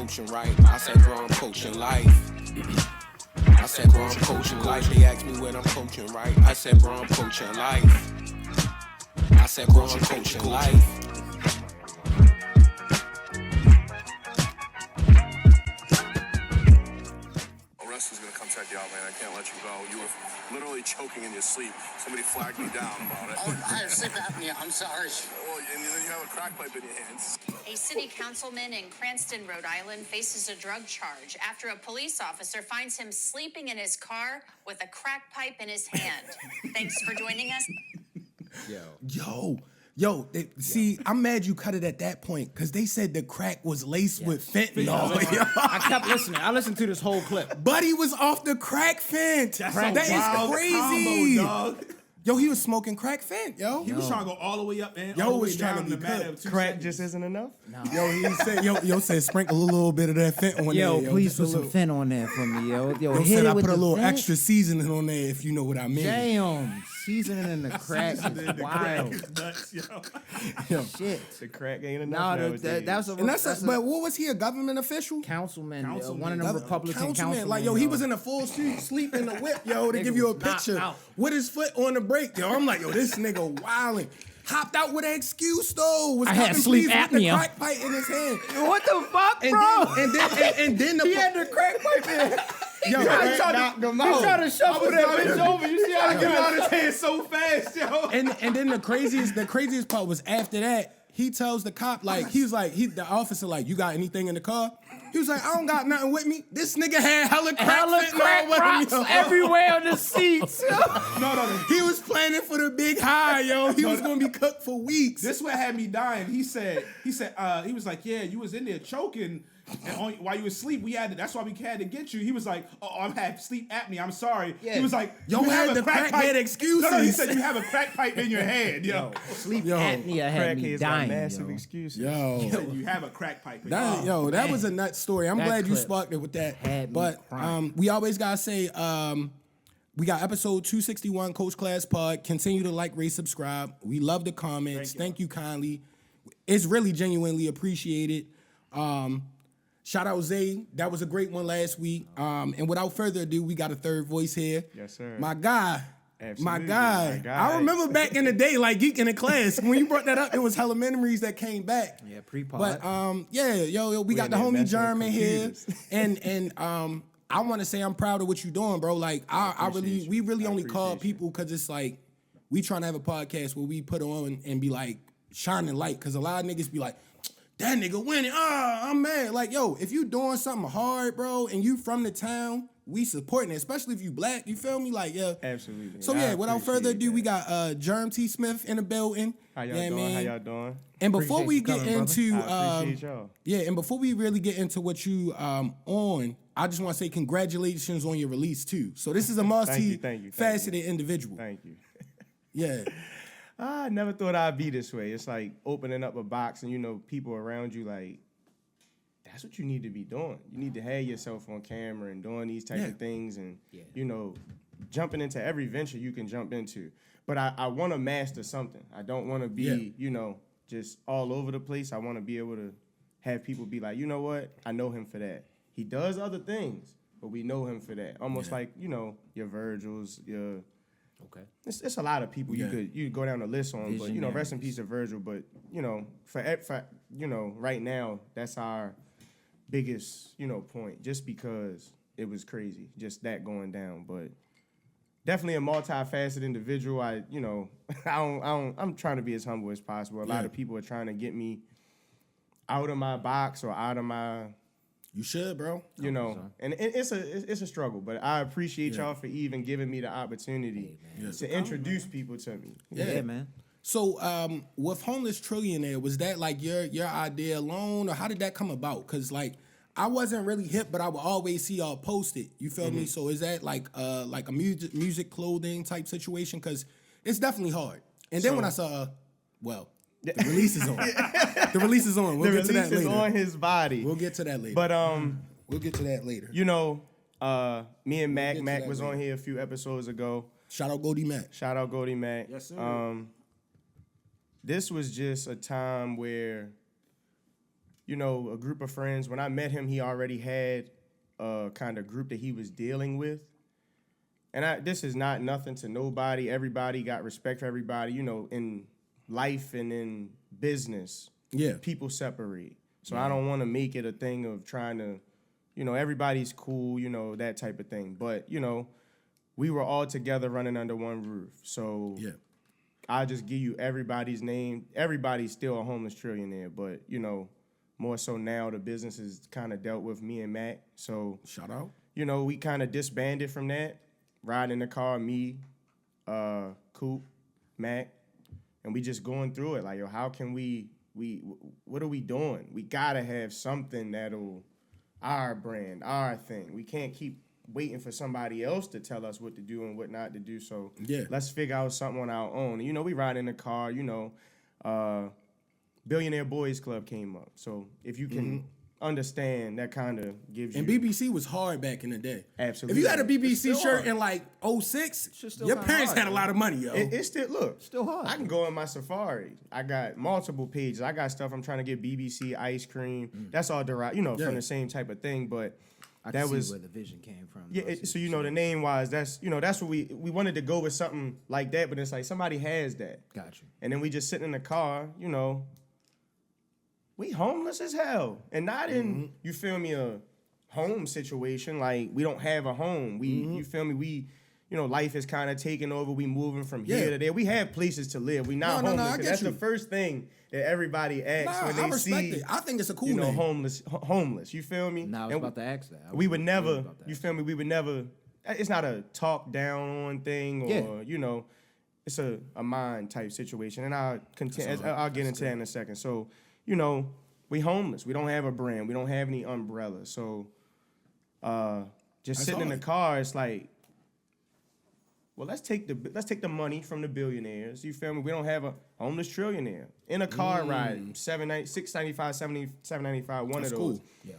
assumption, right? I said, bro, I'm coaching life. I said, bro, I'm coaching life. They asked me what I'm coaching, right? I said, bro, I'm coaching life. I said, bro, I'm coaching life. Is gonna come check you out, man. I can't let you go. You were literally choking in your sleep. Somebody flagged me down about it. Oh, I have sleep apnea. I'm sorry. Well, and then you have a crack pipe in your hands. A city councilman in Cranston, Rhode Island, faces a drug charge after a police officer finds him sleeping in his car with a crack pipe in his hand. Thanks for joining us. See, I'm mad you cut it at that point because they said the crack was laced with fentanyl. I kept listening. I listened to this whole clip. Buddy was off the crack fent. That is crazy. Combo, dog. Yo, he was smoking crack fent, yo. He was trying to go all the way up, man. Yo all was the way trying down to in be a matter cooked. of 2 Crack seconds. just isn't enough? No. He said, yo said sprinkle a little bit of that fent on there. Yo, please just a put some little. fent on there for me, yo. Yo, Yo hit said it I with put a the little fent. extra seasoning on there if you know what I mean. Damn, seasoning in the crack is wild. Crack is nuts, yo. Yo. Shit. The crack ain't enough nowadays. But what was he, a government official? Councilman, Councilman. one of them Republican councilmen. Like, yo, he was in a full street sleep in the whip, yo. They give you a was knocked picture out. with his foot on the brake, yo. I'm like, yo, this nigga wildin'. Hopped out with an excuse though. Was I had copping sleep please with the apnea. crack pipe in his hand. What the fuck, And bro? then the he had the crack pipe in. yo, He tried to shuffle that bitch over. You see how I Get get out his hand so fast, yo. and then the craziest part was after that, he tells the cop, like, the officer, like, you got anything in the car? He was like, I don't got nothing with me. This nigga had hella crack with rocks him, yo. everywhere on the seats. No. He was planning for the big high, yo. He was gonna be cooked for weeks. This what had me dying. He was like, yeah, you was in there choking. And while you was asleep, that's why we had to get you. He was like, oh, I have sleep apnea. I'm sorry. Yeah. He was like, Yo, you have had a the crack crackhead pipe. excuses. No, he said you have a crack pipe in your hand, yo. Sleep apnea had me Crackheads got dying, massive yo. excuses. He Yo. said you have a crack pipe in your That, hand. yo, that was a nut story. I'm That glad you clip sparked it with that. had me But crying. we always gotta say, we got episode 261, Coach Class Pod. Continue to like, rate, subscribe. We love the comments. Thank you kindly. It's really genuinely appreciated. Shout out Zay. That was a great one last week. And without further ado, we got a third voice here. Yes, sir. My guy. Absolutely. My guy. My guy. I remember back in the day, like geeking in class. When you brought that up, it was hella memories that came back. Yeah, pre-pod. But we got in the there homie messing with Jerm in here. computers. and I want to say I'm proud of what you're doing, bro. Like we really only call people because it's like we trying to have a podcast where we put on and be like shining light, because a lot of niggas be like, that nigga winning. I'm mad. Like, yo, if you doing something hard, bro, and you from the town, we supporting it, especially if you black. You feel me? Like, yeah. Absolutely. So, yeah, without further ado, we got Jerm T. Smith in the building. How y'all Yeah, doing? man. How y'all doing? And before we Appreciate get you coming, into, I appreciate y'all. yeah, and before we really get into what you on, I just want to say congratulations on your release too. So this is a multi-faceted individual. Thank you. Yeah. I never thought I'd be this way. It's like opening up a box and, people around you, like, that's what you need to be doing. You need to have yourself on camera and doing these type of things and, jumping into every venture you can jump into. But I want to master something. I don't want to be, just all over the place. I want to be able to have people be like, you know what? I know him for that. He does other things, but we know him for that. Almost like, your Virgils, your... Okay. It's a lot of people you could go down the list on, but rest in peace to Virgil. But for right now, that's our biggest point. Just because it was crazy, just that going down. But definitely a multifaceted individual. I'm trying to be as humble as possible. A lot of people are trying to get me out of my box or out of my. You should, bro. And it's a struggle, but I appreciate y'all for even giving me the opportunity to introduce people to me. Yeah, man. So with Homeless Trillionaire, was that like your idea alone, or how did that come about? Because like I wasn't really hip, but I would always see y'all post it. You feel me? So is that like a music clothing type situation? Because it's definitely hard. And then when I saw, the release is on. The release is on. We'll get to that later. The release is on his body. We'll get to that later. But we'll get to that later. Me and Mac was on here a few episodes ago. Shout out Goldie Mac. Shout out Goldie Mac. Yes, sir. This was just a time where you know, a group of friends. When I met him, he already had a kind of group that he was dealing with. And this is not nothing to nobody. Everybody got respect for everybody. You know, in life and in business, people separate. So I don't want to make it a thing of trying to, you know, everybody's cool, you know, that type of thing. But, you know, we were all together running under one roof. So I'll just give you everybody's name. Everybody's still a homeless trillionaire, but, you know, more so now the business is kind of dealt with me and Mac. So shout out. You know, we kind of disbanded from that. Riding in the car, me, Coop, Mac, and we just going through it. Like, yo, how can we what are we doing? We gotta have something that'll our brand, our thing. We can't keep waiting for somebody else to tell us what to do and what not to do. So let's figure out something on our own. You know, we ride in the car, you know, Billionaire Boys Club came up. So if you can understand, that kind of gives you. And BBC was hard back in the day. Absolutely. If you had a BBC shirt in like 06, your parents had a lot of money, yo. It's still, look. Still hard. I can go on my Safari. I got multiple pages. I got stuff I'm trying to get BBC, ice cream. That's all derived, you know, from the same type of thing. But I that can was see where the vision came from. Yeah, so you know, the name wise, that's, you know, that's what we wanted to go with, something like that. But it's like somebody has that. Got you. And then we just sitting in the car, you know. We homeless as hell. And not in, you feel me, a home situation. Like, we don't have a home. You feel me? We, you know, life is kind of taking over. We moving from here to there. We have places to live. We not homeless. I get That's you. the first thing that everybody asks when they I respect see it. I think it's a cool you know, name. homeless. You feel me? Now I was about to ask that. We would never, you feel me? We would never, it's not a talk down on thing or, you know, it's a mind type situation. And I'll get into that in a second. So, you know, we homeless. We don't have a brand. We don't have any umbrellas. So just sitting in the car, it's like, well, let's take the money from the billionaires. You feel me? We don't have a homeless trillionaire in a car ride, $695, $795, one That's of those. cool. Yeah.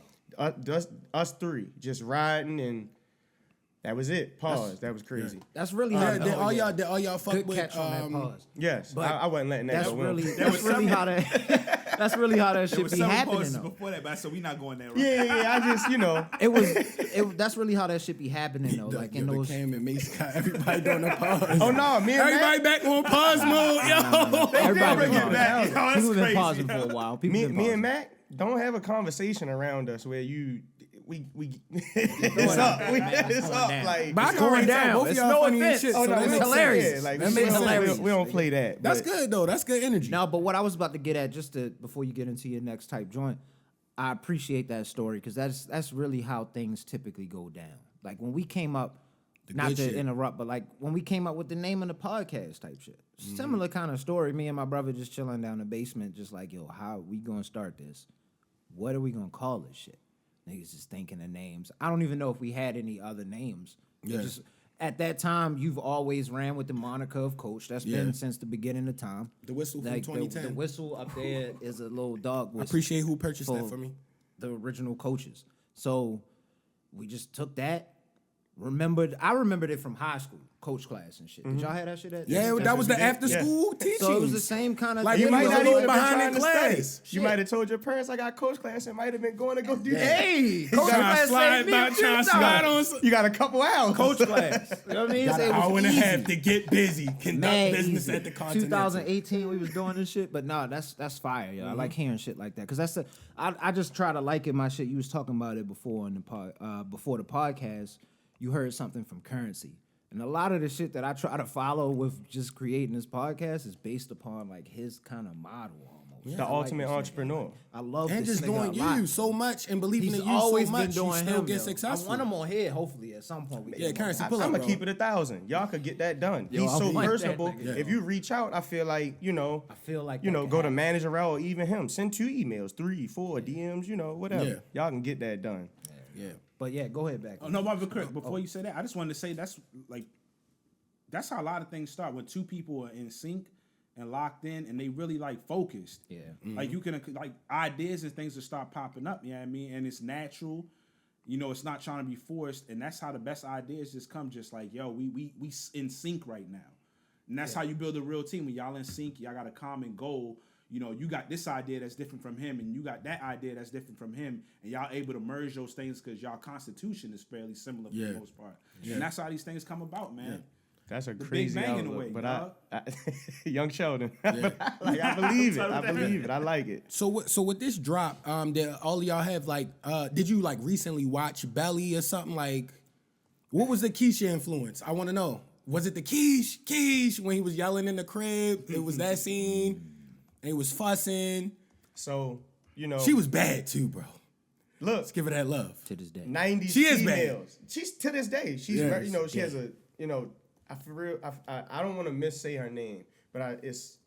Us three just riding, and that was it. Pause. That was crazy. That's really Did how all y'all fuck good with catch on that pause. Yes, But I wasn't letting that That's go. really how that. That's really how that shit be happening though. Before that, but so we not going there. Right? Yeah. I just, you know, That's really how that shit be happening though. Like in those. Cam and Mace got everybody doing the pause. Oh no, me and everybody back on pause mode, yo. Everybody bring it been back. pausing. Yo, that's People been crazy, pausing yo. for a while. me and Mac don't have a conversation around us where we it's up. It's up. Like, But I It's can already going tell down. both of It's y'all no funny as offense. shit. Oh, So no, that it's makes hilarious. sense. Like, That makes hilarious. We don't play that. That's but- good though. That's good energy. No, but what I was about to get at, before you get into your next type joint, I appreciate that story because that's really how things typically go down. Like when we came up, not good to shit. interrupt, but like when we came up with the name of the podcast type shit. Similar kind of story. Me and my brother just chilling down the basement, just like, yo, how we gonna start this? What are we gonna call this shit? Niggas just thinking of names. I don't even know if we had any other names. Yeah. Just at that time, you've always ran with the moniker of coach. That's been since the beginning of time. The whistle from Like, 2010. The whistle up there is a little dog whistle. I appreciate who purchased that for me. The original coaches. So we just took that. I remembered it from high school, coach class and shit. Did y'all have that shit? Yeah, that was the after school teaching. So it was the same kind of. Like, You you might was not a little even been behind trying in to study. class. You might have told your parents I got coach class and might have been going to go do that. Hey, coach Trying class to slide, saved me not a few trying to slide on some. You got a couple hours. Coach class. You know what I mean? Got It an was hour and a easy. half to get busy, conduct Mad business easy. at the Continental. 2018, we was doing this shit, but no, that's fire, yo. I like hearing shit like that because I just try to liken my shit. You was talking about it before in the before the podcast. You heard something from Currency, and a lot of the shit that I try to follow with just creating this podcast is based upon like his kind of model almost. The I like ultimate this nigga. entrepreneur. I love And this just nigga doing a lot. you so much and believing He's in you so always much, been doing you still him. get yo. successful. I want him on here. Hopefully, at some point we Yeah, get Currency, him pull I'm up, gonna bro. keep it 1,000. Y'all could get that done. Yo, He's I so want that personable. nigga. If you reach out, I feel like, you know, I feel like you that know, can go to happen. manager route or even him. Send 2 emails, 3, 4 DMs, you know, whatever. Yeah. Y'all can get that done. Yeah. But yeah, go ahead back. Oh, no, but Chris, before you say that, I just wanted to say that's how a lot of things start when two people are in sync and locked in and they really like focused. Yeah. Like you can like ideas and things will start popping up, you know what I mean? And it's natural. You know, it's not trying to be forced, and that's how the best ideas just come. Just like, yo, we in sync right now, and that's how you build a real team. When y'all in sync, y'all got a common goal. you know, you got this idea that's different from him, and you got that idea that's different from him, and y'all able to merge those things because y'all constitution is fairly similar for the most part. And that's how these things come about, man. That's a The crazy Big Bang in a outlook, way, but dog. I Young Sheldon. But I believe it. I believe it. I like it. So with this drop, that all of y'all have like, did you like recently watch Belly or something like? What was the Keisha influence? I want to know. Was it the Keish when he was yelling in the crib? It was that scene. And he was fussing. So, you know, She was bad too, bro. look, Let's give her that love. To this day. 90s She is females. She's to this day. She's Yes, you know, she yeah. has a, you know, I don't want to missay her name, but it's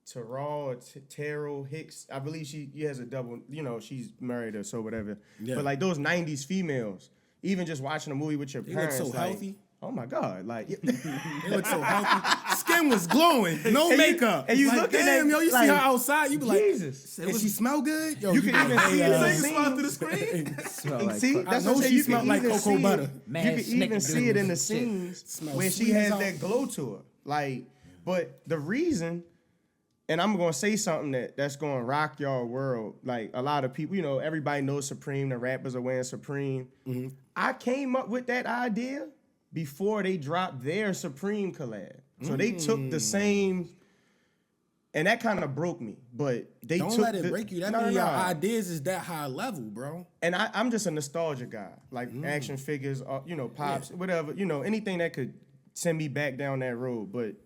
Terrell or Terrell Hicks. I believe she has a double, you know, she's married or so whatever. Yeah. But like those 90s females, even just watching a movie with your They look parents, so like, healthy. oh my God, like They look so healthy. Skin was glowing. No And you- makeup. and you like, looking damn, at, yo, you like, see her outside, you be like, Jesus. and she smell good? Yo, You can be even like, see it in the hey, scene. Smile through the screen. Smell like See, fuck- that's I know what I'm saying. she You smelled can like even cocoa see butter. It. Mad You can even snickerdoodles see it in the and shit. scenes Smells where she sweet as has hell. that glow to her. Like, but the reason, and I'm gonna say something that's gonna rock y'all world. Like a lot of people, you know, everybody knows Supreme. The rappers are wearing Supreme. Mm-hmm. I came up with that idea before they dropped their Supreme collab. So they took the same. And that kind of broke me, but they Don't took let it break you. That means your ideas is that high level, bro. And I'm just a nostalgia guy, like action figures, you know, pops, whatever, you know, anything that could send me back down that road. But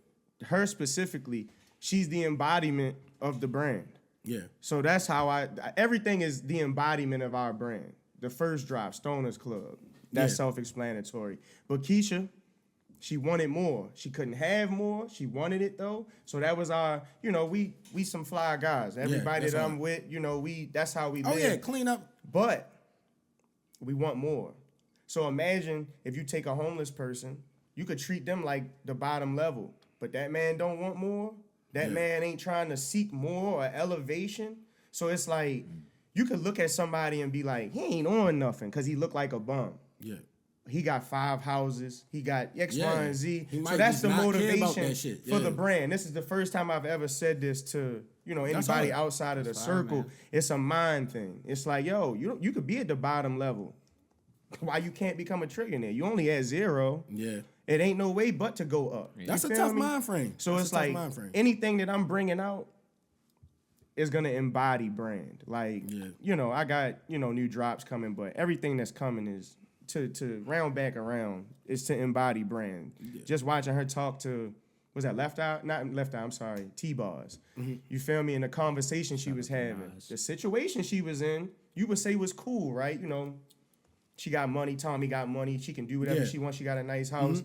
her specifically, she's the embodiment of the brand. Yeah. So that's how everything is the embodiment of our brand. The first drop, Stoners Club, that's Yeah. self-explanatory. But Keisha, she wanted more. She couldn't have more. She wanted it though. So that was our, you know, we some fly guys. Everybody that's that all. I'm with, you know, that's how we Oh live. yeah, clean up. But we want more. So imagine if you take a homeless person, you could treat them like the bottom level, but that man don't want more. That man ain't trying to seek more or elevation. So it's like you could look at somebody and be like, he ain't on nothing because he look like a bum. Yeah. He got 5 houses. He got X, Yeah. Y, and Z. He might So that's just the not care about motivation that shit. for the Yeah. brand. This is the first time I've ever said this to, you know, That's anybody hard. outside of the That's fire, circle. man. It's a mind thing. It's like, yo, you could be at the bottom level. Why you can't become a trillionaire? You only at 0. Yeah. It ain't no way but to go up. You That's a feel tough me? mind frame. So That's it's a tough like mind frame. anything that I'm bringing out is gonna embody brand. Like, you know, I got, you know, new drops coming, but everything that's coming is to round back around is to embody brand. Just watching her talk to, was that Left Eye? Not Left Eye, I'm sorry, T-Bars. You feel me? In the conversation she was having, the situation she was in, you would say was cool, right? You know, she got money, Tommy got money, she can do whatever Yeah. she wants, she got a nice house.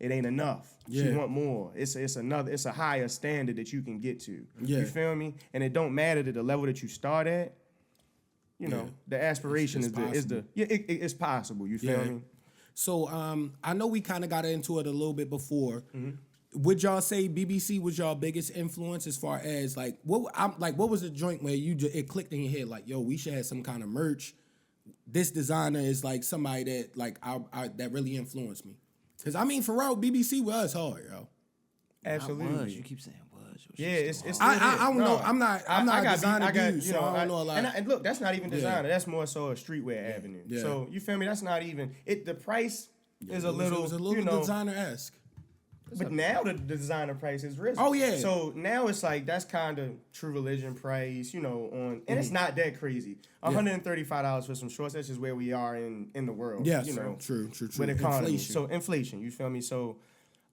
It ain't enough. She Yeah. want more. It's a higher standard that you can get to. Yeah. You feel me? And it don't matter to the level that you start at. You know, the aspiration It's it's possible. You feel Yeah. me? So I know we kind of got into it a little bit before. Would y'all say BBC was y'all biggest influence as far as like what was the joint where it clicked in your head like, yo, we should have some kind of merch. This designer is like somebody that like that really influenced me. Cause I mean, for real, BBC was hard, yo. Absolutely. You keep saying was. Yeah, it's I don't know. I'm not a designer dude, you so know, I don't know a lot. And look, that's not even designer. That's more so a streetwear avenue. Yeah. So you feel me? That's not even it. The price is it was a little you know, designer-esque. But now the designer price has risen. Oh, yeah. So now it's like that's kind of True Religion price, you know, and it's not that crazy. $135 for some shorts. That's just where we are in the world. Yes, you know, true. With economy. Inflation. So inflation, you feel me? So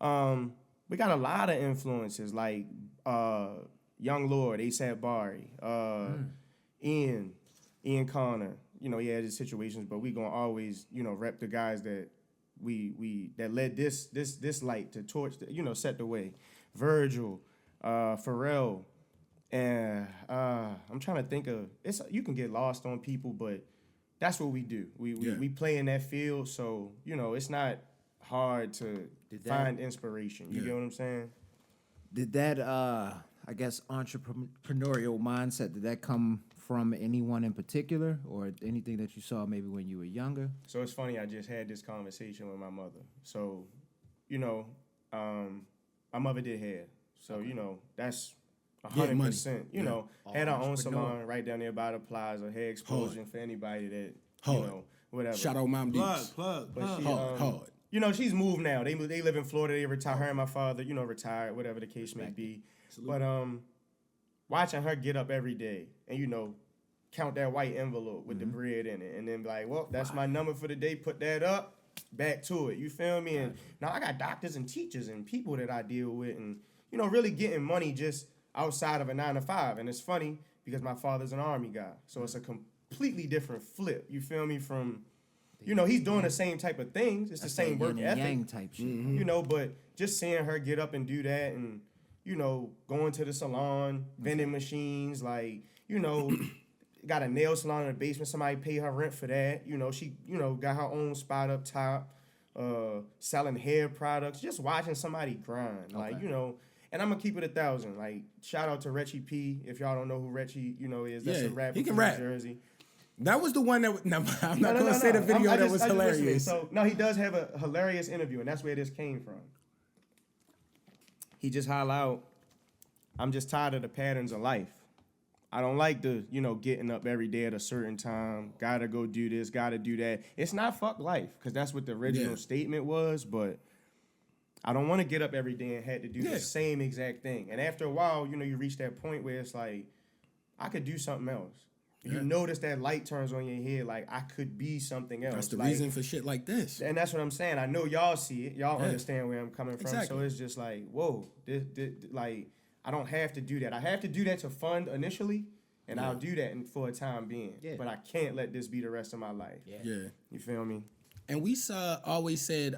we got a lot of influences like Young Lord, ASAP Bari, Ian Connor. You know, he had his situations, but we gonna always, you know, rep the guys that we that led this light to torch, you know, set the way. Virgil, Pharrell, and I'm trying to think of you can get lost on people, but that's what we do. We play in that field, so you know it's not hard to find inspiration. You get what I'm saying? Did that I guess entrepreneurial mindset, did that come from anyone in particular or anything that you saw maybe when you were younger? So it's funny, I just had this conversation with my mother. So, you know, my mother did hair. So, you know, that's Yeah, money. 100%. You know, had our own salon right down there by the plaza. Hair explosion for anybody that you know, whatever. Shout out Mom D's. Plug. But she, Hard. you know, she's moved now. They live in Florida. They retired. Her and my father, you know, retired, whatever the case may be. But watching her get up every day and, you know, count that white envelope with the bread in it and then be like, well, that's my number for the day. Put that up, back to it. You feel me? And now I got doctors and teachers and people that I deal with and, you know, really getting money just outside of a 9 to 5. And it's funny because my father's an Army guy. So it's a completely different flip. You feel me? From, you know, he's doing the same type of things. It's the same work ethic. Yang type shit. You know, but just seeing her get up and do that and, you know, going to the salon, vending machines, like, you know, got a nail salon in the basement. Somebody paid her rent for that. You know, she, you know, got her own spot up top, selling hair products, just watching somebody grind. Like, you know, and I'm going to keep it 1,000. Like, shout out to Retchie P. If y'all don't know who Retchie, you know, is. That's a rapper he can from rap. New Jersey. That was the one that. No, I'm not gonna say the video that was hilarious. So no, he does have a hilarious interview, and that's where this came from. He just holler out, "I'm just tired of the patterns of life. I don't like the, you know, getting up every day at a certain time. Gotta go do this, gotta do that. It's not fuck life, because that's what the original statement was. But I don't want to get up every day and had to do the same exact thing. And after a while, you know, you reach that point where it's like, I could do something else. You notice that light turns on your head, like I could be something else. That's the like, reason for shit like this. And that's what I'm saying. I know y'all see it. Y'all understand where I'm coming from. Exactly. So it's just like, whoa, this, like, I don't have to do that. I have to do that to fund initially, and I'll do that for a time being. Yeah. But I can't let this be the rest of my life. Yeah. You feel me? And we always said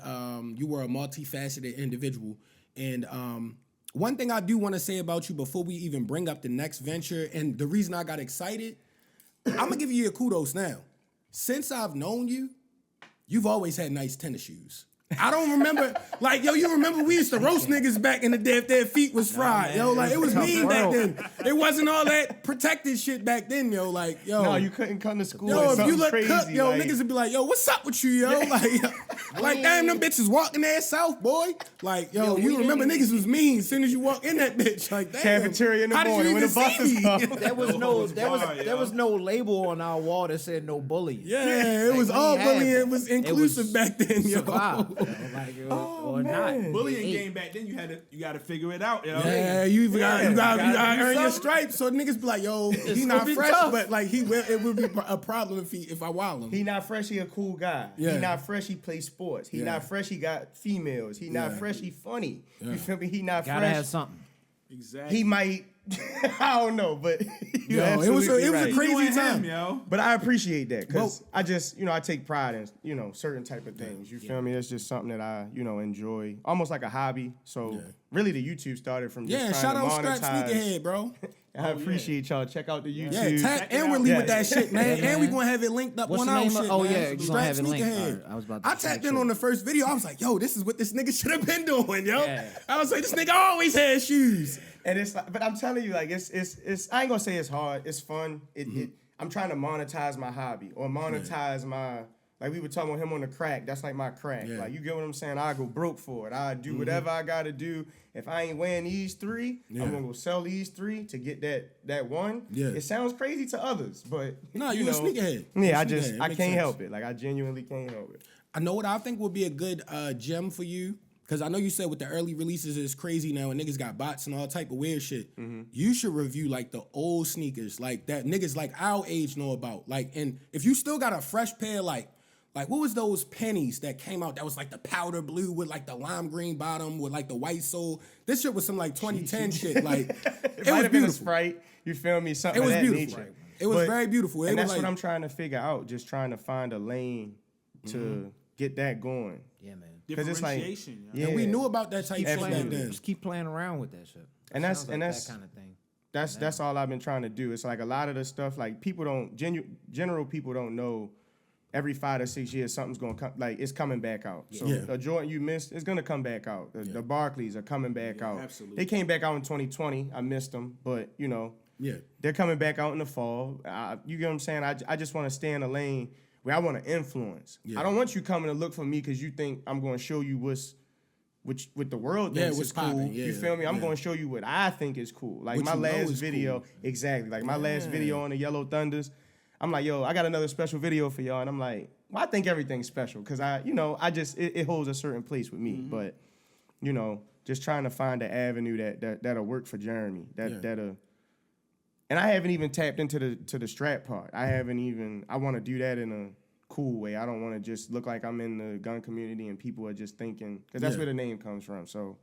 you were a multifaceted individual. And one thing I do want to say about you before we even bring up the next venture, and the reason I got excited, I'm going to give you your kudos now. Since I've known you, you've always had nice tennis shoes. I don't remember, like, yo, you remember we used to roast niggas back in the day if their feet was fried, yo, like, it was mean back then. It wasn't all that protected shit back then, yo, like, yo. No, you couldn't come to school. Yo, if you look crazy, cooked, yo, like, niggas would be like, yo, what's up with you, yo? Like, damn, them bitches walking there south, boy. Like, yo, you remember niggas was mean as soon as you walk in that bitch. Like, damn. Cafeteria in the How did you morning when even the buses see me? come. There was no label on our wall that said no bullying. Yeah, it was all bullying. It was inclusive back then, yo. Or not. Bullying game back then, you got to figure it out, yo. Yeah, you gotta earn your something. stripes. So niggas be like, yo, he not fresh, but like it would be a problem if I wild him. He not fresh, he a cool guy. Yeah. He not fresh, he plays sports. He not fresh, he got females. He not fresh, he funny. You feel me? He not Gotta fresh. have something. Exactly. He might, I don't know, but Yo, it was a crazy time, yo. But I appreciate that because I just, you know, I take pride in, you know, certain type of things. You feel me? It's just something that I, you know, enjoy, almost like a hobby. So really, the YouTube started from just trying shout to out Scrap monetize. Sneakerhead, bro. I appreciate y'all. Check out the YouTube. Yeah, tap and we're leaving with that shit, man. And we gonna have it linked up What's on the our name shit, of- oh, man. yeah, you gonna Scrap have it linked. Sneakerhead. Alright, I was about to I say tapped that in shit. on the first video. I was like, yo, this is what this nigga should have been doing, yo. I was like, this nigga always had shoes. And it's like, but I'm telling you, like, it's I ain't gonna say it's hard. It's fun. I'm trying to monetize my hobby or monetize my, like we were talking about him on the crack. That's like my crack. Yeah. Like, you get what I'm saying? I go broke for it. I do whatever I gotta do. If I ain't wearing these 3, I'm gonna go sell these 3 to get that one. Yeah. It sounds crazy to others, but No, you a sneakerhead. Yeah, You a I sneakerhead. It I makes can't sense. help it. Like, I genuinely can't help it. I know what I think would be a good gem for you. Because I know you said with the early releases it's crazy now and niggas got bots and all type of weird shit. You should review like the old sneakers like that niggas like our age know about. Like, and if you still got a fresh pair, like what was those pennies that came out that was like the powder blue with like the lime green bottom with like the white sole? This shit was some like 2010 shit. Like It it might was have been a beautiful. Sprite. You feel me? Something It was of that beautiful. nature. It was But- very beautiful. It And was that's like, what I'm trying to figure out. Just trying to find a lane to get that going. Yeah, man. 'Cause it's like, Differentiation, yo. yeah, and we knew about that type Keep shit back playing, then. just keep playing around with that shit. And that's- Sounds like and that's- that kind of thing. that's all I've been trying to do. It's like a lot of the stuff, like people don't, general people don't know. Every 5 to 6 years, something's gonna come. Like, it's coming back out. So Yeah. the Jordan you missed is gonna come back out. The Barclays are coming back out. absolutely. They came back out in 2020. I missed them, but you know, Yeah. they're coming back out in the fall. You get what I'm saying? I just want to stay in a lane where I want to influence. Yeah. I don't want you coming to look for me because you think I'm going to show you what's with the world Yeah, thinks what's is cool. poppin', You yeah, feel me? I'm yeah. going to show you what I think is cool. Like What my you know last is video, cool. exactly. Like my last video on the Yellow Thunders. I'm like, yo, I got another special video for y'all, and I'm like, well, I think everything's special because it holds a certain place with me. But just trying to find an avenue that'll work for Jeremy. And I haven't even tapped into the strap part. I want to do that in a cool way. I don't want to just look like I'm in the gun community and people are just thinking, because that's where the name comes from. So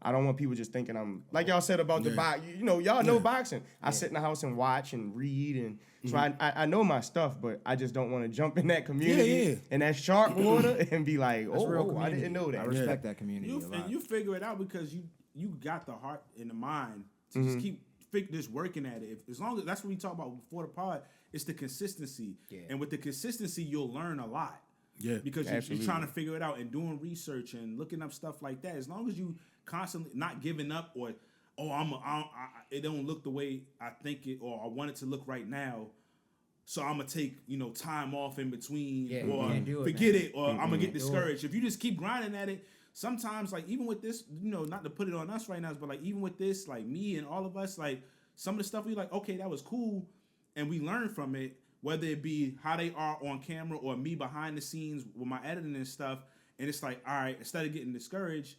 I don't want people just thinking I'm, like y'all said about the box, y'all know boxing. I sit in the house and watch and read, and so I know my stuff, but I just don't want to jump in that community and that shark water and be like, I didn't know that. I respect that community a lot. And you figure it out because you got the heart and the mind to just keep just working at it. As long as that's what we talked about before the pod, it's the consistency. Yeah. And with the consistency, you'll learn a lot. Yeah, because you're trying to figure it out and doing research and looking up stuff like that. As long as you constantly not giving up or it don't look the way I think it or I want it to look right now. So I'm gonna take time off in between or forget it or I'm gonna get discouraged. If you just keep grinding at it. Sometimes, like, even with this, not to put it on us right now, but, like, even with this, like, me and all of us, like, some of the stuff we like, okay, that was cool, and we learned from it, whether it be how they are on camera or me behind the scenes with my editing and stuff, and it's like, all right, instead of getting discouraged,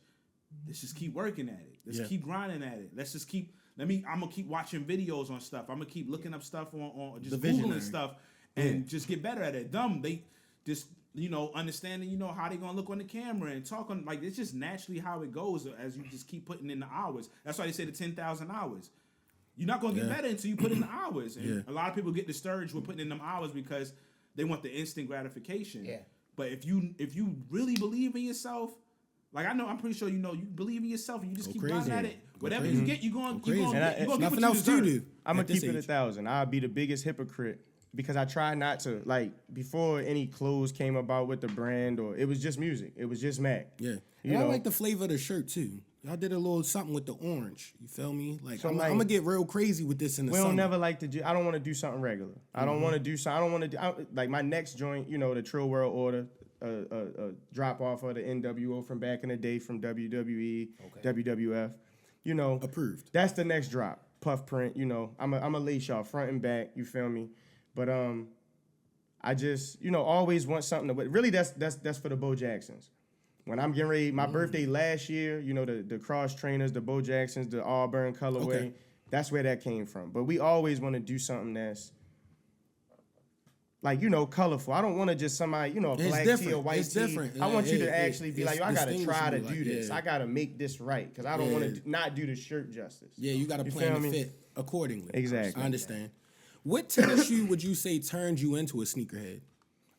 let's just keep working at it. Let's keep grinding at it. Let's just keep, I'm going to keep watching videos on stuff. I'm going to keep looking up stuff on just Googling stuff and just get better at it. They just... understanding, how they gonna look on the camera and talk on, like, it's just naturally how it goes as you just keep putting in the hours. That's why they say the 10,000 hours. You're not gonna get better until you put in the hours. And a lot of people get discouraged with putting in them hours because they want the instant gratification. Yeah. But if you really believe in yourself, like I'm pretty sure you believe in yourself and you just keep grinding at it. Whatever you get, you're gonna get nothing else to do. I'm gonna keep it 1,000. I'll be the biggest hypocrite. Because I try not to, like, before any clothes came about with the brand, or it was just music. It was just Mac. Yeah. I like the flavor of the shirt, too. Y'all did a little something with the orange. You feel me? Like, so I'm going to get real crazy with this in the summer. We don't never like to do, I don't want to do something regular. I don't want to do something, I don't want to do, like, my next joint, the Trill World Order, drop off of the NWO from back in the day from WWE, WWF. Approved. That's the next drop. Puff print, I'm a lace y'all front and back, you feel me? But I just always want something to. But really, that's for the Bo Jacksons. When I'm getting ready, my birthday last year, the cross trainers, the Bo Jacksons, the Auburn colorway. That's where that came from. But we always want to do something that's like colorful. I don't want to just somebody a black tee or white tee. Different. I want you to actually be like, I gotta try to do this. I gotta make this right because I don't want to not do the shirt justice. Yeah, you gotta plan the fit accordingly. Exactly. I understand. What tennis shoe would you say turned you into a sneakerhead?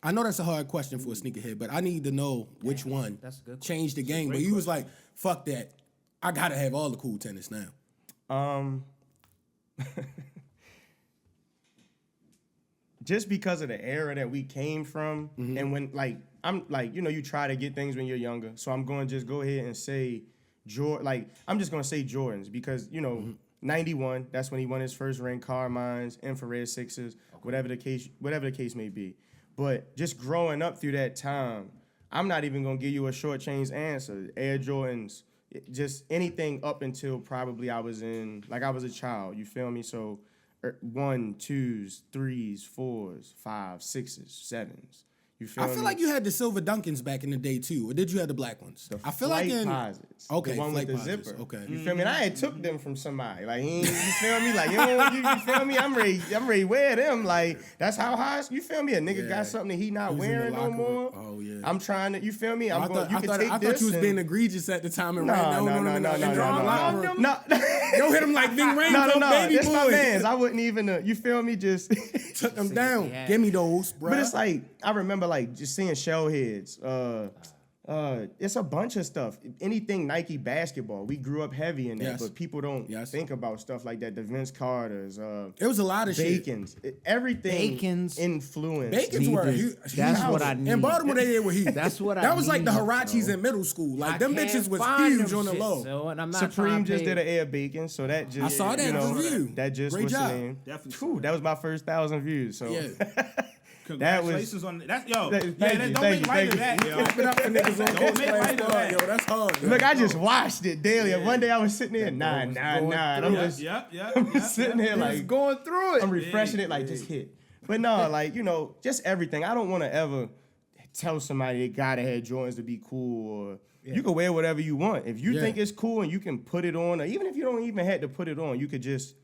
I know that's a hard question for a sneakerhead, but I need to know which one changed the game. But you was like, fuck that. I got to have all the cool tennis now. Just because of the era that we came from, and when, like, I'm like, you try to get things when you're younger. So I'm going to just go ahead and say I'm just going to say Jordans because, 91, that's when he won his first ring, Carmines, infrared sixes, whatever the case may be. But just growing up through that time, I'm not even gonna give you a short change answer. Air Jordans, just anything up until probably I was a child. You feel me? So 1, 2s, 3s, 4s, 5s, 6s, 7s. You feel I feel like you had the silver Dunkins back in the day too, or did you have the black ones? I feel like posits. Okay, the one with the posits. zipper. Okay, you feel me? And I had took them from somebody. Like you feel me? Like you feel me? I'm ready to wear them. Like that's how high. You feel me? A nigga got something that he not wearing no more. Oh yeah. I'm trying to. You feel me? I thought you was being egregious at the time and no. Yo, hit him like Ving Rhames. No. Baby That's boy. my mans. I wouldn't even. You feel me? Just took them down. Give me those, bro. But it's like I remember like just seeing shell heads. It's a bunch of stuff. Anything Nike basketball. We grew up heavy in that, but people don't think about stuff like that. The Vince Carters. It was a lot of Bacons. Everything. Influenced. Bacons were huge. That's what I need. In Baltimore, they were huge. That's what I That was like the need, Hirachis bro. in middle school. Like them bitches was huge on the low. So, and I'm not Supreme just did an Air Bacon, so that just I saw that review. That just Great what's job. the name? Definitely. Whew, that was my first 1,000 views. So yeah. Congratulations on that. Yo, Thank you, don't thank make you, light of thank that, you. yo. Clap it up for niggas on Don't make light of that. Yo, that's hard. Look, I just watched it daily. And one day I was sitting there, nah. And I'm just sitting here like going through it. I'm refreshing it like just hit. But no, like, you know, just everything. I don't want to ever tell somebody they gotta have Jordans to be cool, or you can wear whatever you want. If you think it's cool and you can put it on, or even if you don't even have to put it on, you could just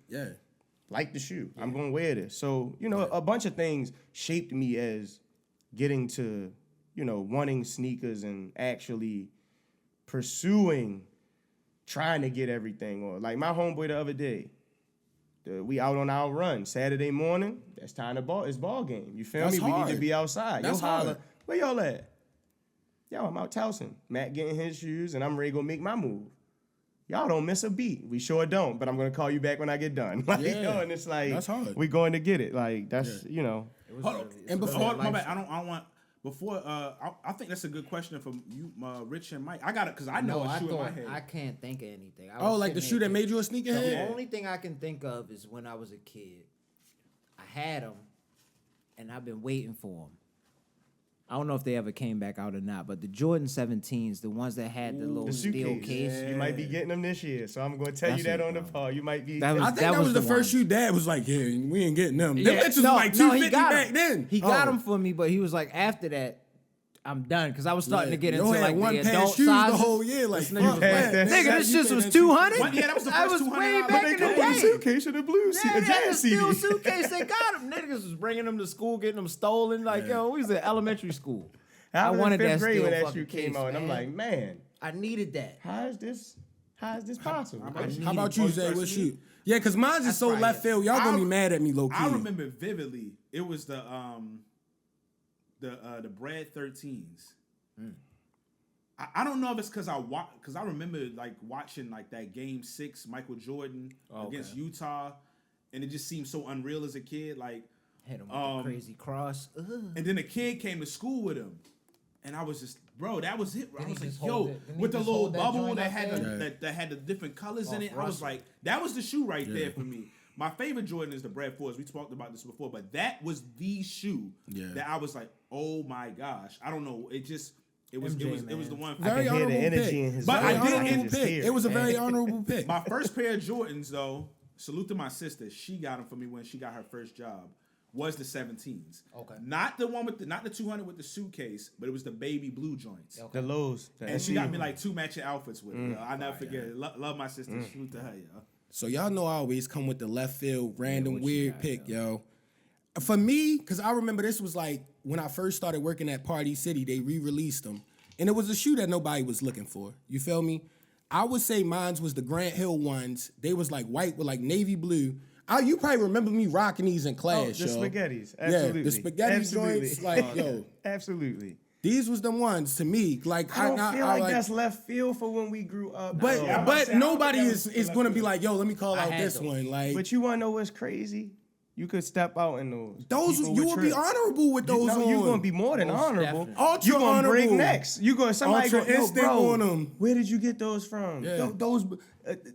like the shoe. I'm gonna wear this. So, you know, a bunch of things shaped me as getting to, you know, wanting sneakers and actually pursuing trying to get everything. Or like my homeboy the other day, we out on our run Saturday morning. That's time to ball. It's ball game. You feel That's me? We hard. need to be outside. That's Yo, holler. hard. Where y'all at? Yo, I'm out Towson. Matt getting his shoes, and I'm ready to go make my move. Y'all don't miss a beat. We sure don't, but I'm gonna call you back when I get done. Like, Yeah. yo, and it's like That's hard. we going to get it. Like that's you know. And before Hold on, my bad. I don't want. Before, I think that's a good question for you, Rich and Mike. I got it because I know a shoe in my head. I can't think of anything. like the shoe that made you a sneakerhead? The only thing I can think of is when I was a kid. I had them, and I've been waiting for them. I don't know if they ever came back out or not, but the Jordan 17s, the ones that had the little The steel suitcase. case. You might be getting them this year, so I'm going to tell That's you that it, on the bro. pod. You might be. That was- I think that was the first one. shoe Dad was like, yeah, we ain't getting them. Them Yeah, bitches was like $250 he got 'em. back then. He got them for me, but he was like, after that, I'm done, because I was starting to get Yo into had like one the pair of adult shoes sizes. the whole year. Like, This nigga was fuck like, that. Nigga, That- this you shit pay was that 200. Yeah, that was the I first was $200. way But back they in come the with a day. suitcase and a blue Yeah, they had a jazz CD. steel suitcase. They got them. Niggas was bringing them to school, getting them stolen. Like, yo, we was in elementary school. I wanted wanted that that grade steel when that fucking shoe came case, out, and I'm man. like, man, I needed that. how is this possible? How about you, Zay? What shoe? Yeah, because mine's is so probably left field. Y'all gonna be mad at me, low key. I remember vividly. It was the Bread 13s. I don't know if it's because I remember like watching like that Game 6 Michael Jordan against Utah, and it just seemed so unreal as a kid. Like, Hit him with the crazy cross. Ugh. and then a kid came to school with him, and I was just, bro, that was it. I Didn't was he like, just yo, hold it? Didn't he with the just little hold that bubble joint that up had there? that had the different colors in Off it. I was Russell. like, that was the shoe right there for me. My favorite Jordan is the Bread 4s. We talked about this before, but that was the shoe that I was like, oh my gosh. I don't know. It was the one. Very can hear the honorable energy pick. in his But voice. I did Honorable just pick. hear It was a very honorable pick. My first pair of Jordans, though, salute to my sister. She got them for me when she got her first job. Was the 17s. Okay. Not the one with not the 200 with the suitcase, but it was the baby blue joints. Okay. The lows. And she got me like 2 matching outfits with it. Yo. I never forget it. Love my sister. Salute to her, yo. So y'all know I always come with the left field random what you weird got, pick, yo. For me, because I remember this was like when I first started working at Party City, they re-released them. And it was a shoe that nobody was looking for. You feel me? I would say mine was the Grant Hill ones. They was like white with like navy blue. You probably remember me rocking these in class, The yo. spaghettis. Yeah, Absolutely. the spaghetti Absolutely. joints, like, yo. Absolutely. These was the ones to me. Like I don't feel like like that's left field for when we grew up. But though. I'm about to say, I don't nobody think is that was gonna left be field. like, yo, let me call out had this those. one. Like But you want to know what's crazy? You could step out in those. those, People you would would be trip. honorable with those on. You're gonna be more than Most honorable. definitely. Ultra You gonna break honorable. necks. You going somebody Ultra go, yo, instant bro, on 'em. where did you get those from? Yeah. Those,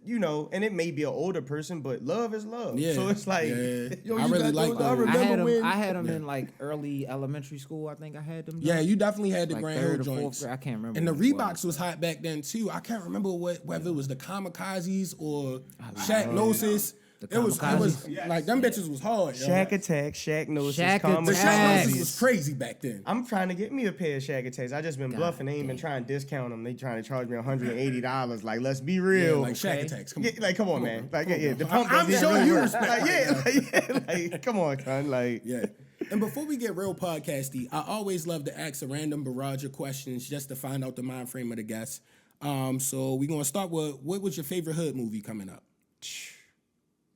you know, and it may be an older person, but love is love. Yeah. So it's like, Yeah. yo, I you really got like those? those. I I remember had them. when. I had them in like early elementary school. I think I had them. Yeah, you definitely had the like Grand third Hill or fourth joints. grade. I can't remember. And the what it Reeboks was hot back then too. I can't remember whether it was the Kamikazes or Shaq Gnosis. It was Kamikazes. like them bitches was hard. Yo. Shack Attack, Shaq knows Shaq The Shaq Attacks. Gnosis was crazy back then. I'm trying to get me a pair of Shaq Attacks. I just been bluffing. They ain't been trying to discount them. They trying to charge me $180. Like, let's be Yeah, real. like Shaq Attacks. Come on. Yeah, like, come on, man. Like, yeah, the I'm pump doesn't showing even you work. respect. Like, come on, son. Like, Yeah. And before we get real podcasty, I always love to ask a random barrage of questions just to find out the mind frame of the guest. So we're gonna start with, what was your favorite hood movie coming up?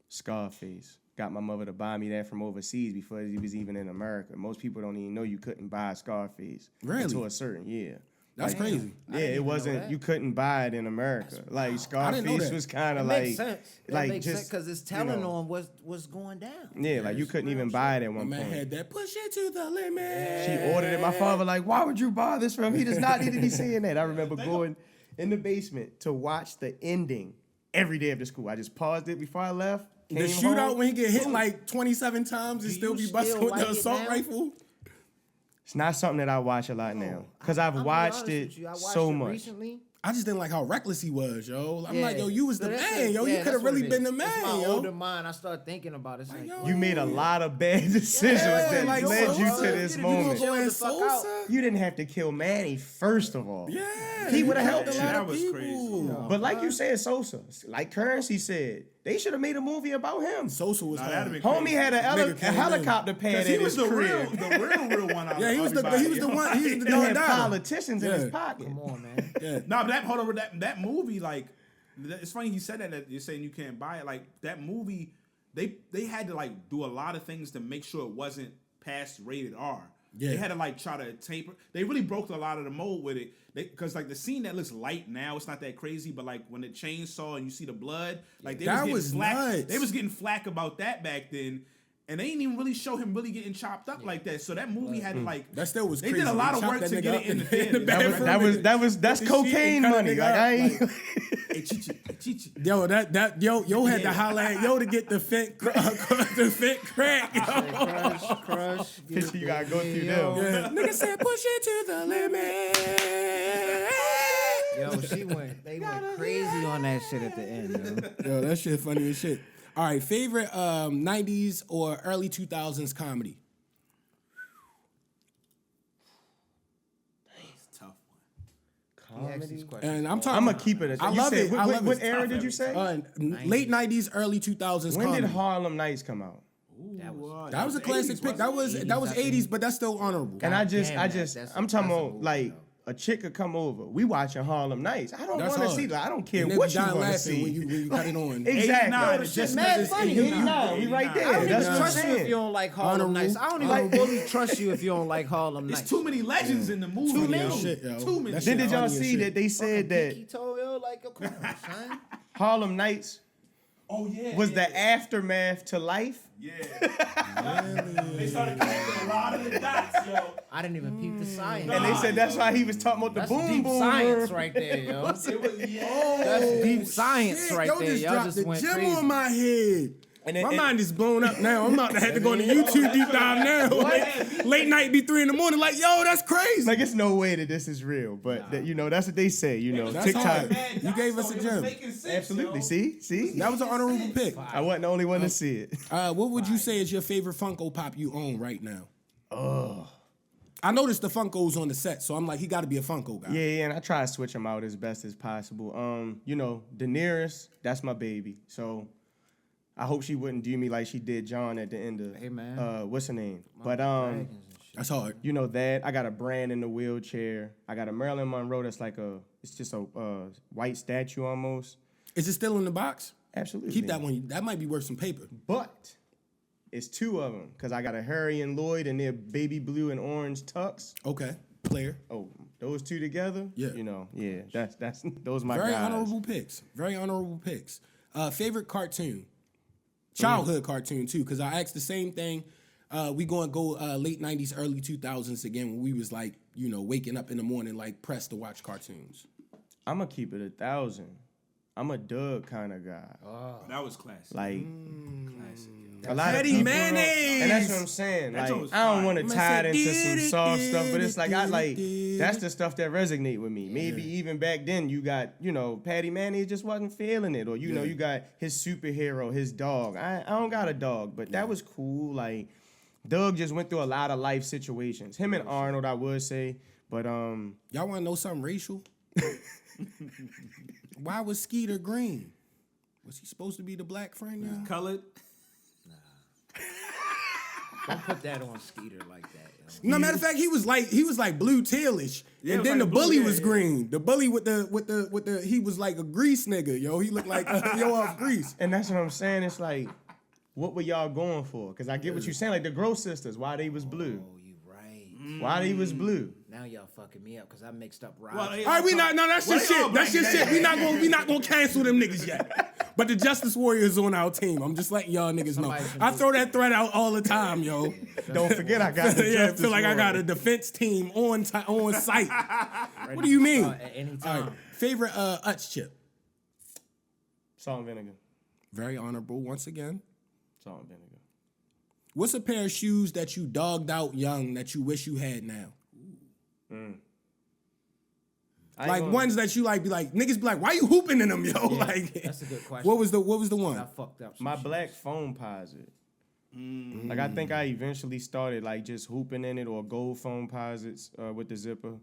Scarface. Got my mother to buy me that from overseas before he was even in America. Most people don't even know you couldn't buy Scarface. Really? Until a certain year. That's crazy. Yeah, it wasn't. You couldn't buy it in America. Like I didn't know Scarface that. was kind of It like, makes sense. It like makes sense just because it's you telling know. on what's going down. Yeah, like you couldn't even buy it at My one man point. had that push it to the limit. She ordered it. My father like, why would you buy this from him? He does not need to be saying that. I remember going in the basement to watch the ending every day after school. I just paused it before I left. The came shootout home. when he get hit like 27 times and Do still you be busting still with like the it assault now? rifle. It's not something that I watch a lot now because I've I'm watched be honest it with you, I watched so it much. recently. I just didn't like how reckless he was, yo. I'm Yeah. like, yo, you was So the that's man, it. yo. Yeah, You could that's have what really it been is. the man, It's my yo. older mind. I start thinking about it. It's like, yo, You made a lot of bad decisions that like led you Sosa, to this you gonna moment. go at the fuck out. Sosa? You didn't have to kill Manny first of all. Yeah, He would have helped a you. lot That of was people. crazy. But like you said, Sosa, like Currency said, they should have made a movie about him. Sosa was Nah, hard. that'd have been Homie had Nigga a came helicopter pad Because at he was his the crib. real one out Yeah, of he was the everybody, yo. one. He was the He dog had diver. politicians in Yeah. his pocket. come on, man. Yeah. Nah, but that movie, like, it's funny he said that you're saying you can't buy it. Like, that movie, they had to, like, do a lot of things to make sure it wasn't past rated R. Yeah. They had to, like, try to taper. They really broke a lot of the mold with it. Because, like, the scene that looks light now, it's not that crazy, but, like, when the chainsaw and you see the blood, like, That they was was getting flack. nuts. They was getting flack about that back then. And they didn't even really show him really getting chopped up like that. So that movie had to, like, That still was they crazy. did a lot They of chopped work that to nigga get up it in the in theater. the That's With the cocaine sheet and cut a money. nigga Like up, I ain't. Hey, Chichi, Chichi. Yo, yo had to holler at yo to get the fit crack. Yo. Crush. You gotta go through yo. them. Nigga said push it to the limit. Yo, they went crazy on that shit at the end, yo. Yo, that shit funny as shit. All right, favorite 90s or early 2000s comedy? Tough He asked these questions. And I'm talking. I'm gonna keep it. I You love said, it. I love what it. era did you say? Late 90s, early 2000s When comedy. did Harlem Nights come out? That was a classic pick. That was 80s, but that's still honorable. And Damn, that's I'm talking a about movie, like though. a chick could come over. We watching Harlem Nights. I don't That's want to hard. see. Like, I don't care And they what be you dying want to laughing see. when you cut it on. Exactly. 89, It's just mad because funny. it's 89. We right I there. don't That's even what I'm trust you if you saying. don't like Harlem Honorable. Nights. I don't even really trust you if you don't like Harlem Nights. It's too many legends in the movie. Too yo. many shit, yo. Too many. That Then shit did y'all funny as see shit. that they said that Pinky toe, yo, like, come on, son. Harlem Nights Oh yeah. was the aftermath to life? Yeah. They started connecting a lot of the dots, yo. I didn't even peep the science. And they said that's why he was talking about the That's boom deep boom. science right there, yo. It was, yeah. That's deep science Shit, right yo there. just Y'all dropped just the went gem crazy. on my head. And then- My and- mind is blown up now. I'm about to have to go into YouTube deep dive now. Late night be 3 in the morning. Like, yo, that's crazy. Like it's no way that this is real, but that, you know that's what they say. You know, That's TikTok. hard. You gave us a gem. Absolutely. See. That was an honorable pick. I wasn't the only one to see it. What would you say is your favorite Funko Pop you own right now? I noticed the Funko's on the set, so I'm like, he got to be a Funko guy. Yeah, and I try to switch them out as best as possible. You know, Daenerys, that's my baby. So I hope she wouldn't do me like she did John at the end of Hey, man. what's her name? But That's hard. you know that. I got a Brand in the wheelchair. I got a Marilyn Monroe that's like it's just a white statue almost. Is it still in the box? Absolutely. Keep that one. That might be worth some paper. But it's two of them because I got a Harry and Lloyd and their baby blue and orange tux. Okay. Player. Oh, those two together? Yeah. You know, yeah, that's those my Very guys. honorable picks. Very honorable picks. Favorite cartoon? Childhood cartoon, too, because I asked the same thing. We going to go late 90s, early 2000s again when we was like, you know, waking up in the morning, like, pressed to watch cartoons. I'm going to keep it 1,000. I'm a Doug kind of guy. That was classic. Like, Classic. a lot of Petty people, mayonnaise. and that's what I'm saying. That Like, joint was I don't fire. want to Man tie said, it into some "Did it, soft did stuff, but it, it's like did it." that's the stuff that resonate with me. Maybe even back then you got, you know, Patty Mayonnaise just wasn't feeling it, or you know, you got his superhero, his dog. I don't got a dog, but that was cool. Like, Doug just went through a lot of life situations. Him and Arnold, I would say, but Y'all want to know something racial? Why was Skeeter green? Was he supposed to be the black friend, y'all? Colored. Don't put that on Skeeter like that, yo. No, matter of fact, he was like blue tealish, Yeah, it and was then like the a blue, bully yeah, was yeah. green. The bully with the he was like a Grease nigga, yo. He looked like yo off Grease. and that's what I'm saying. It's like, what were y'all going for? Because I get what you're saying. Like the Gross sisters, why they was blue? Oh, you right. Why they was blue? Now y'all fucking me up because I mixed up Roger. Well, they All right, we all not come- no, that's well, your they all shit. That's black your today. shit. We not gonna cancel them niggas yet. But the Justice Warriors on our team. I'm just letting y'all niggas know. Somebody should I do throw that threat out all the time, yo. Don't forget, I got the Yeah, I Justice feel like I got a Warriors. defense team on site. What do you mean? At any All time. right, favorite Utz chip. Salt and vinegar. Very honorable once again. Salt and vinegar. What's a pair of shoes that you dogged out young that you wish you had now? Like ones that you like be like niggas be like, why you hooping in them, yo? Like That's a good question. What was the one? I fucked up. My black foam posit. Like I think I eventually started like just hooping in it or gold foam posits with the zipper.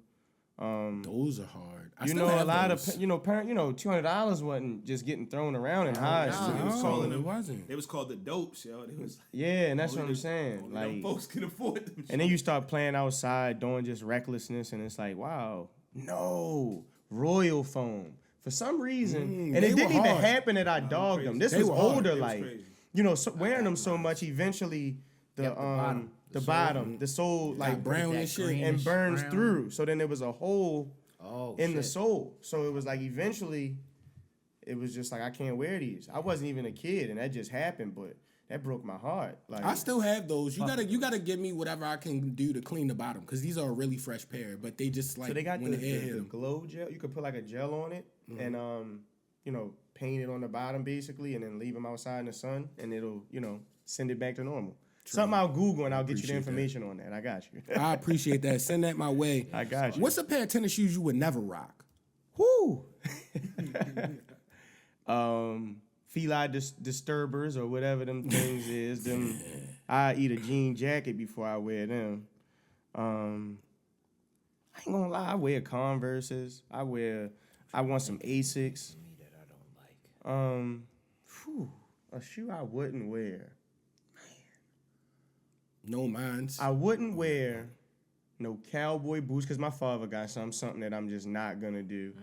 Those are hard. I You still know, a have lot those. of $200 wasn't just getting thrown around in high school. They was No, calling it them. wasn't. They was called the dopes, yo. They was Yeah, and that's what only I'm the- saying. only them Like, folks can afford them. and then you start playing outside, doing just recklessness, and it's like, wow, no, royal foam. For some reason, and they it didn't were even hard. happen that I dogged them. This They was were hard. older, It was like, crazy. wearing them so much, eventually the bottom, the sole like brown that and shit. green. and burns Brown. through. So then there was a hole in the shit. sole. So it was like eventually, it was just like I can't wear these. I wasn't even a kid, and that just happened, but that broke my heart. Like I still have those. You gotta give me whatever I can do to clean the bottom because these are a really fresh pair. But they just like so they got when the air hit the 'em. glow gel. You could put like a gel on it and paint it on the bottom basically, and then leave them outside in the sun, and it'll send it back to normal. Something I'll Google and I'll get you the Appreciate that. information on that. I got you. I appreciate that. Send that my way. I got you. What's a pair of tennis shoes you would never rock? Whoo. Feli disturbers or whatever them things is. Them I eat a jean jacket before I wear them. I ain't gonna lie, I wear Converses. I want some Asics. A shoe I wouldn't wear. No minds. I wouldn't wear no cowboy boots because my father got something that I'm just not gonna do.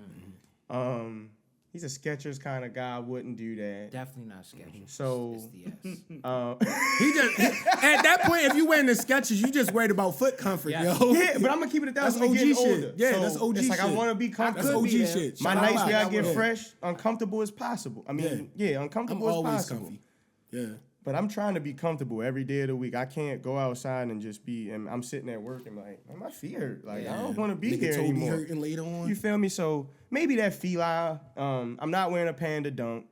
He's a Skechers kind of guy. I wouldn't do that. Definitely not Skechers. So- it's the S. At that point, if you wearing the Skechers, you just worried about foot comfort, Yes. yo. Yeah, but I'm gonna keep it 1,000. That's we getting OG shit. older. Yeah, So that's OG It's like I shit. want to be That's comfortable. OG there. shit. My Shout nights out. where I get Yeah. fresh, uncomfortable as possible. I mean, yeah, I'm uncomfortable as always possible. comfy. Yeah. But I'm trying to be comfortable every day of the week. I can't go outside and just be. And I'm sitting at work and like, man, my feet hurt. Like I don't want to be Nigga here toe be anymore. hurting later on. You feel me? So maybe that Feli. I'm not wearing a Panda Dunk.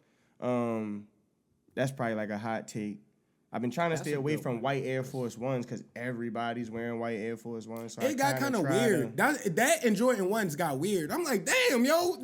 That's probably like a hot take. I've been trying to stay away from white Air Force Ones because everybody's wearing white Air Force Ones. So It got kind of weird. That and Jordan 1s got weird. I'm like, damn, yo.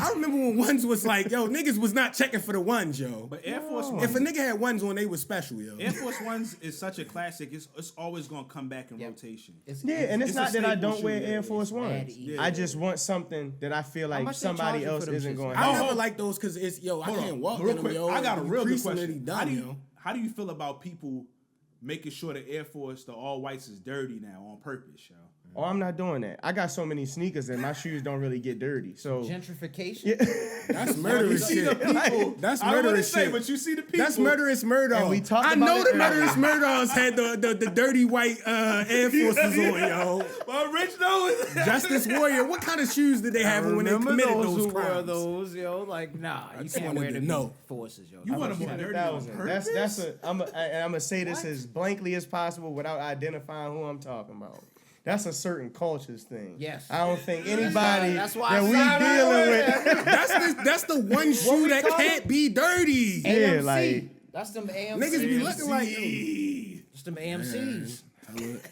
I remember when ones was like, yo, niggas was not checking for the ones, yo. But Air Force If Ones, a nigga had ones on, they was special, yo. Air Force Ones is such a classic. It's always gonna come back in rotation. Yeah, and it's It's a not that I staple don't wear shoe, Air yeah. Force Mad Ones. easy. I just want something that I feel like much they somebody charging else for them isn't shits? going. I Oh, never like those because it's, yo, I can't walk Real in them, quick, yo. I got a You real good creasing question. it, he done, yo. How do you feel about people making sure the Air Force, the all whites, is dirty now on purpose, yo? Oh, I'm not doing that. I got so many sneakers that my shoes don't really get dirty. So Gentrification? That's murderous You see the shit. people. That's I wouldn't murderous say, shit. but you see the people. That's murderous murder. And we talked I about know it the earlier. murderous murders had the dirty white Air Forces on, yo. Well, Rich knows. Justice Warrior. What kind of shoes did they have when they committed those who wore crimes? those, yo. Like, nah, you just can't wanted wear to them know. forces, yo. You want them more dirty on 100,000. purpose? I'm gonna say this as blankly as possible without identifying who I'm talking about. That's a certain culture's thing. Yes. I don't think anybody That's why I that we signed dealing with. That's the one shoe that can't be dirty. Yeah, AMC. like That's them AMCs. Niggas be looking like It's them AMCs.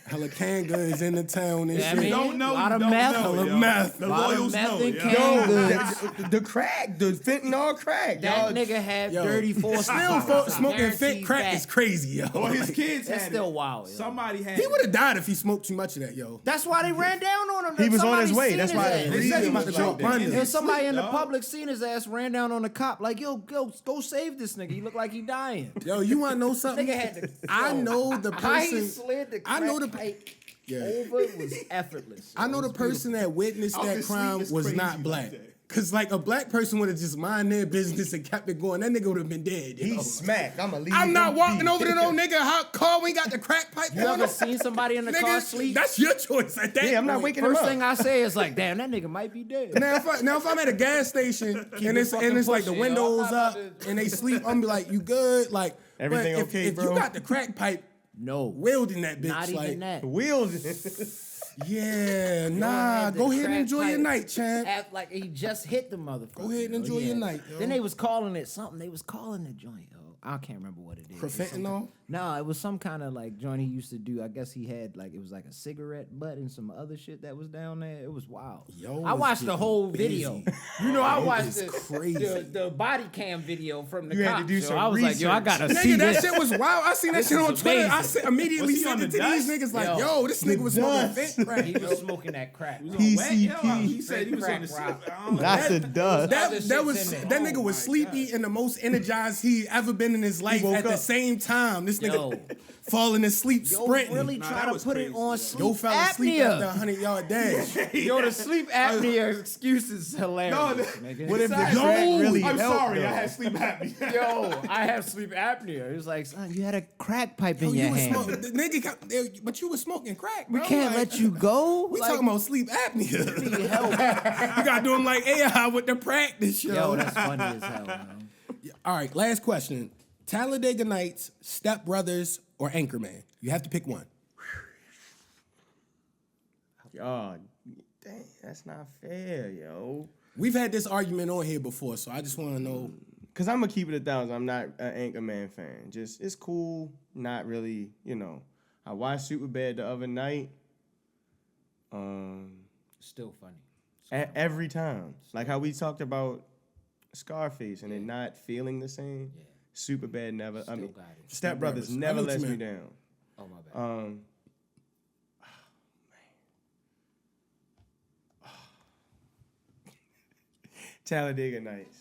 hella can goods in the town and Yeah, I shit. mean, don't know, a lot you of don't meth. know, Hella yo. meth. The Lot of loyals meth know, and yo. can goods. the crack, the fentanyl crack. That y'all. nigga had Yo, dirty forces. Still smoking Guaranteed fit crack fact. is crazy, yo. Or his kids That's had still it. wild, yo. Somebody had He it. would have died if he smoked too much of that, yo. That's why they ran down on him. He was on Somebody his way. seen That's his why ass. they They said he about was to jump like under. that. There's somebody in the Dog. public seen his ass, ran down on the cop like, yo, go save this nigga. He look like he dying. Yo, you want to know something? Nigga had to. I know the How he person. slid the I know the- crack pipe Yeah. over was effortless. I know the person that witnessed Out that the crime sleep is was crazy not like black. that. Cause like a black person would have just mind their business and kept it going. That nigga would have been dead. yo. He's smacked. I'm not walking over to no nigga hot car. We got the crack pipe You on ever him. seen somebody in the car Nigga, sleep? that's your choice at that Yeah, I'm not point. waking him First up. thing I say is like, damn, that nigga might be dead. Now if I'm at a gas station and it's fucking like the pushing, yo. windows I'm not up about to- and they sleep, I'm be like, you good? Like Everything but if, okay, if bro? you got the crack pipe No, wielding that bitch, not like even that. Wheels. yeah, Had nah, the go ahead and crack enjoy your pipe night, champ. Act like he just hit the motherfucker. Go ahead and yo. enjoy your Yeah. night, yo. Then they was calling it something. They was calling the joint, yo. I can't remember what it is. Fentanyl? No, it was some kind of like joint he used to do. I guess he had like it was like a cigarette butt and some other shit that was down there. It was wild. Yo, I watched the whole video. You know, I watched crazy. the body cam video from the You had cops. to do so some I was like, yo, I gotta see Nigga, that this. shit was wild. I seen that This shit is on Twitter. I amazing. immediately Was he sent on it to the these dust? niggas like, Yo, yo, this nigga was smoking dust. fent crack. He yo. was smoking that crack. He was on PCP. wet, yo. He said he was on the Crack rock. slip. I don't know. Not the dust. Other That was shit's in that there. nigga was Oh my sleepy and the most energized he ever been in his life woke at the up. same time. This nigga Yo. falling asleep Yo, sprinting. really Nah, try that to was put crazy, it on yo. sleep Yo fell asleep after a apnea. 100-yard dash. Yo, the sleep apnea excuse is hilarious. No, nigga. What if the Besides- crack really I'm helped, sorry, though? I had sleep apnea. Yo, I have sleep apnea. It was like, son, you had a crack pipe in Yo, your you was hand. smoking, the nigga got, but you was smoking crack, We bro. can't Like, let you go. We Like, talking about sleep apnea. need help. You gotta do him like AI with the practice, yo. Yo, that's funny as hell, man. All right, last question. Talladega Nights, Step Brothers, or Anchorman? You have to pick one. Oh, dang, that's not fair, yo. We've had this argument on here before, so I just want to know. Cause I'm gonna keep it 1,000. I'm not an Anchorman fan. Just it's cool. Not really, you know. I watched Superbad the other night. Still funny. Every time, like how we talked about Scarface and it not feeling the same. Yeah. Superbad never. I mean, got it. Step Brothers Brothers. I never know what lets you me meant. down. Oh, my bad. Talladega Nights.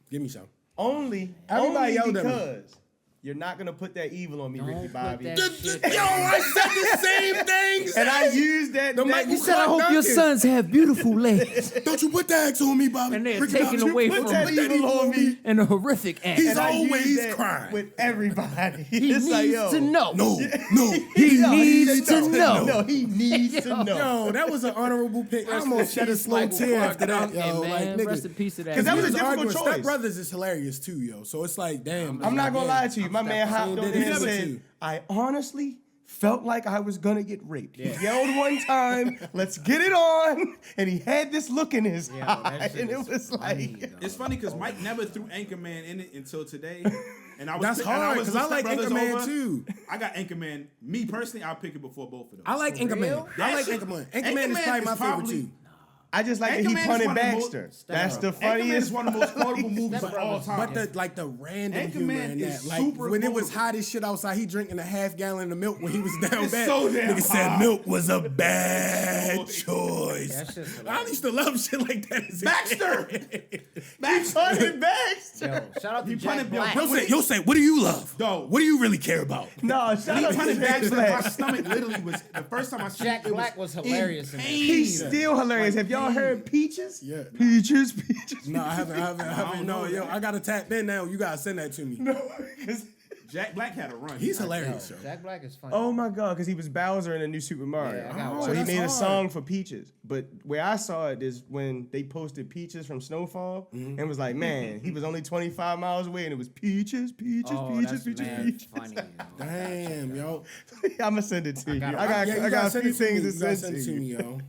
Give me some. Only Everybody yelled at me. because you're not gonna put that evil on me, Don't Ricky put Bobby. that Yo, shit I said the same thing. And I used that. The that Michael You said, I Clark hope your Duncan. sons have beautiful legs Don't you put that X on me, Bobby. And they're Ricky taken Bobby, away put from that me. evil on me. and a horrific act. He's and I used always that crying. with everybody. He It's needs like, yo, to know. No. He No, needs to know. No, he needs to know. Yo, that was an honorable pick. I almost shed a slow Michael tear Clark after that, Duncan, yo. man. Like, nigga. Rest in peace to that. 'Cause that was a He difficult arguing. choice. Step Brothers is hilarious too, yo. So it's like, damn. I'm not gonna lie to you. My man hopped Brothers. on He there and never said, too. I honestly felt like I was gonna get raped. He yelled one time, let's get it on. And he had this look in his eye. And it was like, It's funny because Mike never threw Anchorman in it until today. And I was That's hard because I like Step Brothers Anchorman over. too. I got Anchorman. Me personally, I'll pick it before both of them. I like Anchorman. real? I like That shit- Anchorman. Anchorman is Anchorman probably is my favorite probably- too. I just like that he Anchorman is punted one of the most- Baxter. That's the Anchorman funniest. is one of the most quotable movies of all time. But the random Anchorman humor in that, is like super when it was quotable. hot as shit outside, he drinking a half gallon of milk when he was down It's bad. so damn Nigga said hot. milk was a bad choice. That shit's I used to love shit like that. As a Baxter! kid. He punted Baxter. Yo, shout out to You Jack punted- yo, Black. You'll say, what do you love? Yo. What do you really care about? No, shout out Punted to Baxter, Jack my Black. stomach literally was the first time I seen Jack it. It Black was hilarious in that. He's still hilarious. Have y'all heard Peaches? Yeah. Peaches. No, I haven't. No, know yo, that. I gotta tap in now. You gotta send that to me. No, 'cause- Jack Black had a run. He's hilarious, yo. Jack Black is funny. oh my God, because he was Bowser in the new Super Mario. Yeah, I got one. So he That's made a hard. song for Peaches. But where I saw it is when they posted Peaches from Snowfall and was like, man, he was only 25 miles away and it was Peaches, Peaches, Oh, Peaches, that's Peaches, mad Peaches. funny. Yo. Damn, yo. I'm gonna send it to you. got it. I got Yeah, you a gotta few send it to me. things You to gotta send send to it to you. me, yo.